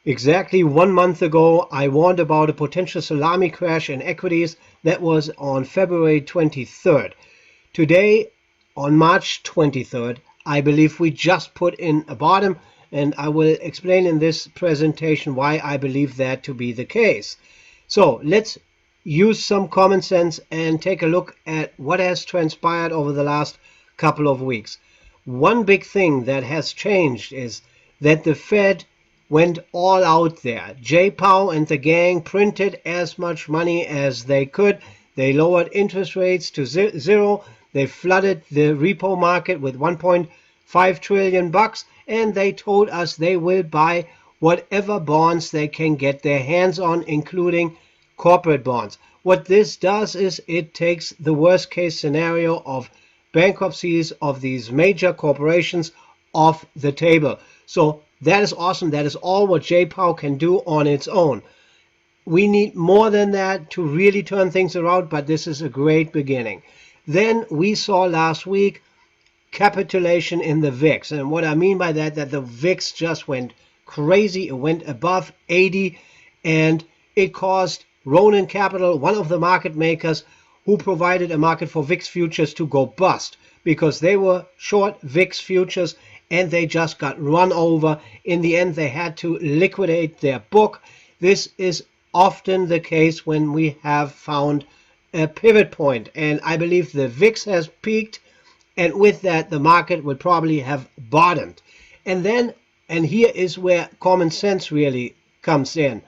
Exactly 1 month ago, I warned about a potential salami crash in equities. That was on February 23rd. Today, on March 23rd, I believe we just put in a bottom, and I will explain in this presentation why I believe that to be the case. So let's use some common sense and take a look at what has transpired over the last couple of weeks. One big thing that has changed is that the Fed went all out there. JPOW and the gang printed as much money as they could. They lowered interest rates to zero. They flooded the repo market with 1.5 trillion bucks, and they told us they will buy whatever bonds they can get their hands on, including corporate bonds. What this does is it takes the worst case scenario of bankruptcies of these major corporations off the table. So that is awesome. That is all what JPOW can do on its own. We need more than that to really turn things around, but this is a great beginning. Then we saw last week capitulation in the VIX. And what I mean by that the VIX just went crazy. It went above 80, and it caused Ronin Capital, one of the market makers who provided a market for VIX futures, to go bust because they were short VIX futures and they just got run over. In the end, they had to liquidate their book. This is often the case when we have found a pivot point, and I believe the VIX has peaked, and with that the market would probably have bottomed. And then, and here is where common sense really comes in,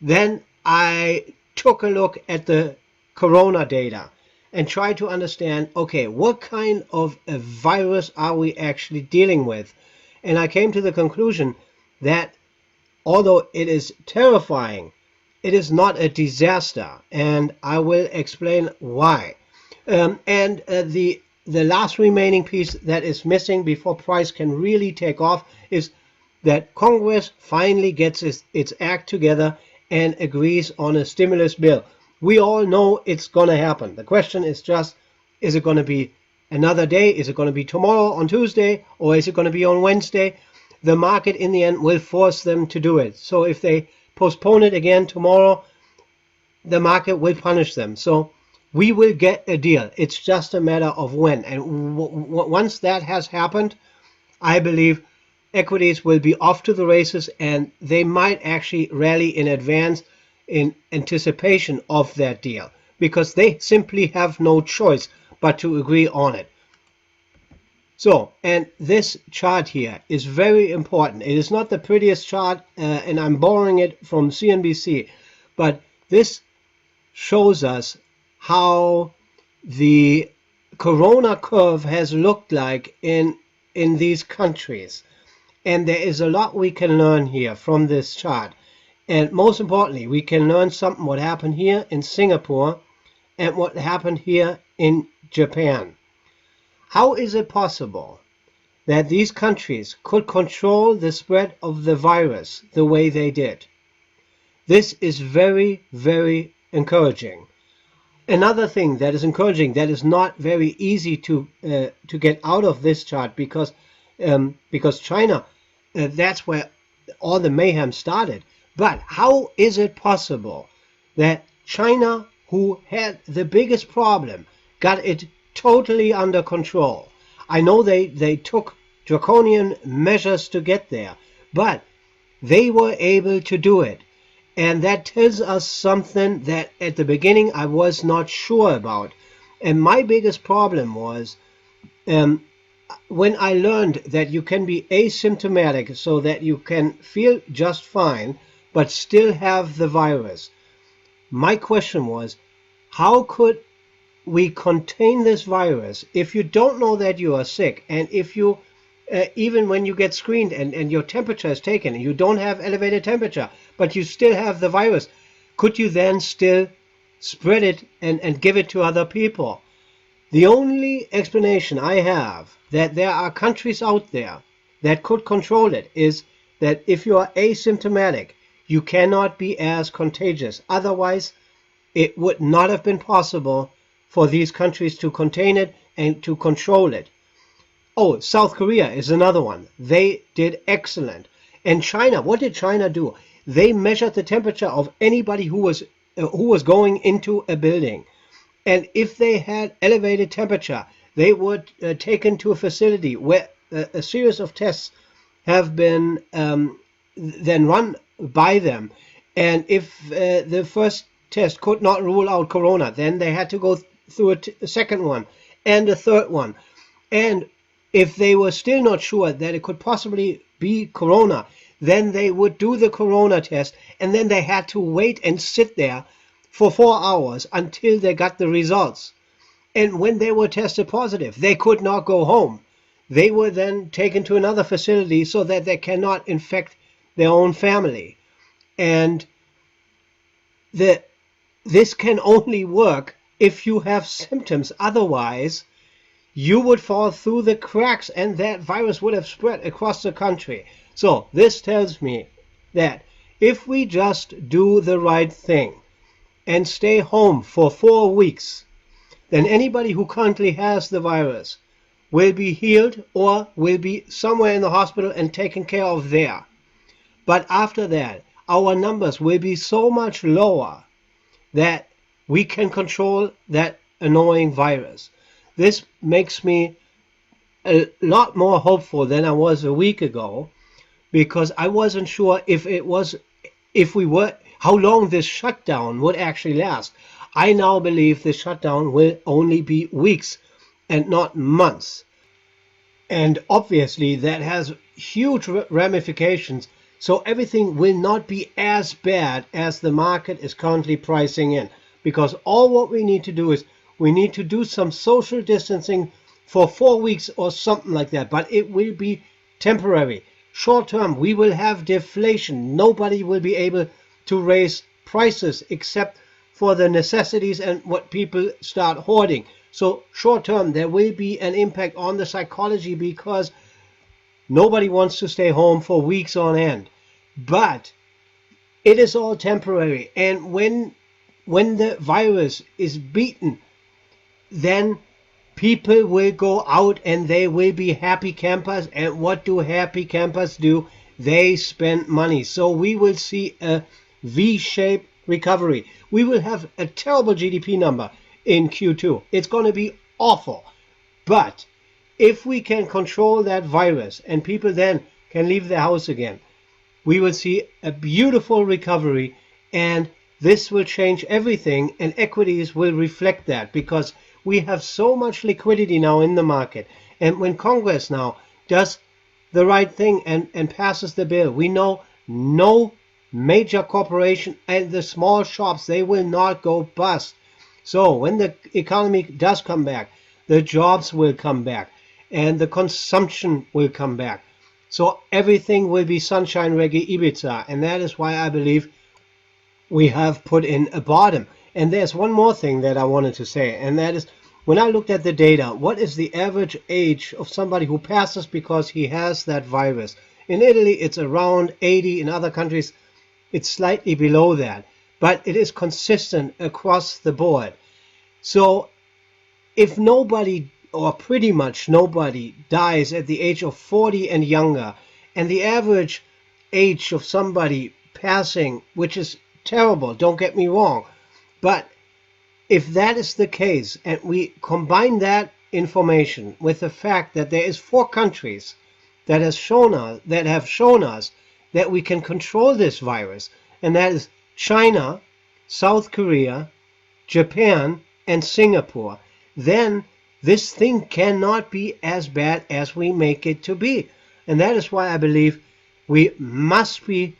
then I took a look at the corona data and tried to understand, okay, what kind of a virus are we actually dealing with? And I came to the conclusion that although it is terrifying, it is not a disaster, and I will explain why. The last remaining piece that is missing before price can really take off is that Congress finally gets its act together and agrees on a stimulus bill. We all know it's going to happen. The question is just, is it going to be another day? Is it going to be tomorrow on Tuesday? Or is it going to be on Wednesday? The market in the end will force them to do it. So if they postpone it again tomorrow, the market will punish them. So we will get a deal. It's just a matter of when. And once that has happened, I believe equities will be off to the races, and they might actually rally in advance in anticipation of that deal, because they simply have no choice but to agree on it. So, and this chart here is very important. It is not the prettiest chart, and I'm borrowing it from CNBC, but this shows us how the corona curve has looked like in these countries. And there is a lot we can learn here from this chart. And most importantly, we can learn something what happened here in Singapore and what happened here in Japan. How is it possible that these countries could control the spread of the virus the way they did? This is very, very encouraging. Another thing that is encouraging, that is not very easy to get out of this chart, because China, that's where all the mayhem started. But how is it possible that China, who had the biggest problem, got it totally under control? I know they took draconian measures to get there, but they were able to do it. And that tells us something that at the beginning I was not sure about. And my biggest problem was when I learned that you can be asymptomatic, so that you can feel just fine but still have the virus. My question was, how could we contain this virus if you don't know that you are sick, and if you even when you get screened and your temperature is taken and you don't have elevated temperature but you still have the virus, could you then still spread it and give it to other people? The only explanation I have that there are countries out there that could control it is that if you are asymptomatic, you cannot be as contagious. Otherwise, it would not have been possible for these countries to contain it and to control it. Oh, South Korea is another one. They did excellent. And China, what did China do? They measured the temperature of anybody who was going into a building. And if they had elevated temperature, they would taken to a facility where a series of tests have been then run by them. And if the first test could not rule out corona, then they had to go through a second one and a third one. And if they were still not sure that it could possibly be corona, then they would do the corona test, and then they had to wait and sit there for 4 hours until they got the results. And when they were tested positive, they could not go home. They were then taken to another facility so that they cannot infect their own family. And this can only work if you have symptoms. Otherwise, you would fall through the cracks and that virus would have spread across the country. So this tells me that if we just do the right thing and stay home for 4 weeks, then anybody who currently has the virus will be healed or will be somewhere in the hospital and taken care of there. But after that, our numbers will be so much lower that we can control that annoying virus. This makes me a lot more hopeful than I was a week ago, because I wasn't sure how long this shutdown would actually last. I now believe the shutdown will only be weeks and not months. And obviously that has huge ramifications, so everything will not be as bad as the market is currently pricing in. Because all what we need to do is we need to do some social distancing for 4 weeks or something like that, but it will be temporary. Short term, we will have deflation. Nobody will be able to raise prices except for the necessities and what people start hoarding. So short term, there will be an impact on the psychology because nobody wants to stay home for weeks on end. But it is all temporary. And when the virus is beaten, then people will go out and they will be happy campers. And what do happy campers do? They spend money. So we will see a V-shaped recovery. We will have a terrible GDP number in Q2. It's going to be awful. But if we can control that virus and people then can leave their house again, we will see a beautiful recovery, and this will change everything, and equities will reflect that because we have so much liquidity now in the market. And when Congress now does the right thing and passes the bill, we know no major corporation and the small shops, they will not go bust. So when the economy does come back, the jobs will come back and the consumption will come back. So everything will be sunshine, reggae, Ibiza. And that is why I believe we have put in a bottom. And there's one more thing that I wanted to say, and that is when I looked at the data, what is the average age of somebody who passes because he has that virus? In Italy, it's around 80. In other countries, it's slightly below that. But it is consistent across the board. So if nobody, or pretty much nobody, dies at the age of 40 and younger, and the average age of somebody passing, which is terrible, don't get me wrong, but if that is the case, and we combine that information with the fact that there is 4 countries that have shown us that we can control this virus, and that is China, South Korea, Japan, and Singapore, then this thing cannot be as bad as we make it to be. And that is why I believe we must be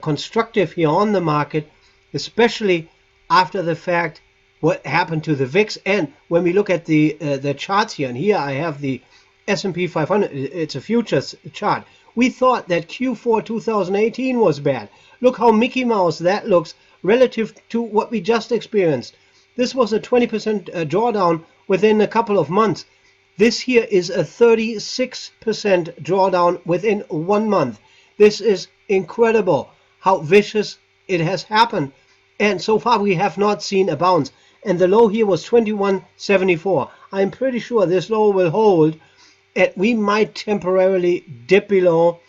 constructive here on the market, especially after the fact what happened to the VIX. And when we look at the charts here, and here I have the S&P 500, it's a futures chart. We thought that Q4 2018 was bad. Look how Mickey Mouse that looks relative to what we just experienced. This was a 20% drawdown within a couple of months. This here is a 36% drawdown within 1 month. This is incredible how vicious it has happened. And so far we have not seen a bounce. And the low here was 21.74. I'm pretty sure this low will hold, and we might temporarily dip below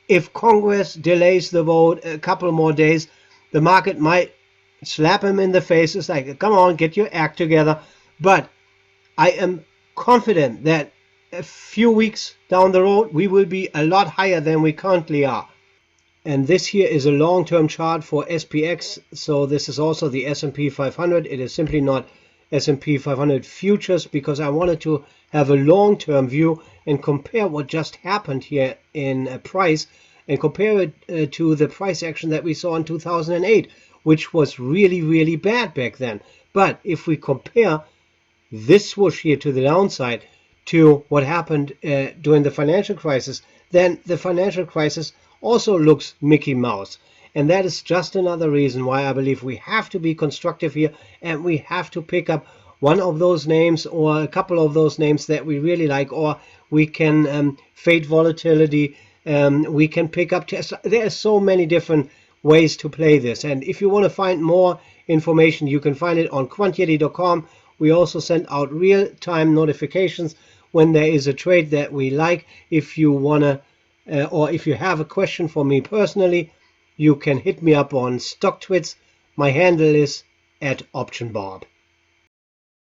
If Congress delays the vote a couple more days, the market might slap him in the face. It's like, come on, get your act together. But I am confident that a few weeks down the road, we will be a lot higher than we currently are. And this here is a long-term chart for SPX. So this is also the S&P 500. It is simply not S&P 500 futures, because I wanted to have a long-term view and compare what just happened here in price and compare it to the price action that we saw in 2008, which was really, really bad back then. But if we compare this swoosh here to the downside to what happened during the financial crisis, then the financial crisis also looks Mickey Mouse. And that is just another reason why I believe we have to be constructive here, and we have to pick up one of those names or a couple of those names that we really like, or we can fade volatility. We can pick up Tesla. There are so many different ways to play this. And if you want to find more information, you can find it on quantyeti.com. We also send out real-time notifications when there is a trade that we like. If you want to, or if you have a question for me personally, you can hit me up on StockTwits. My handle is @OptionBob.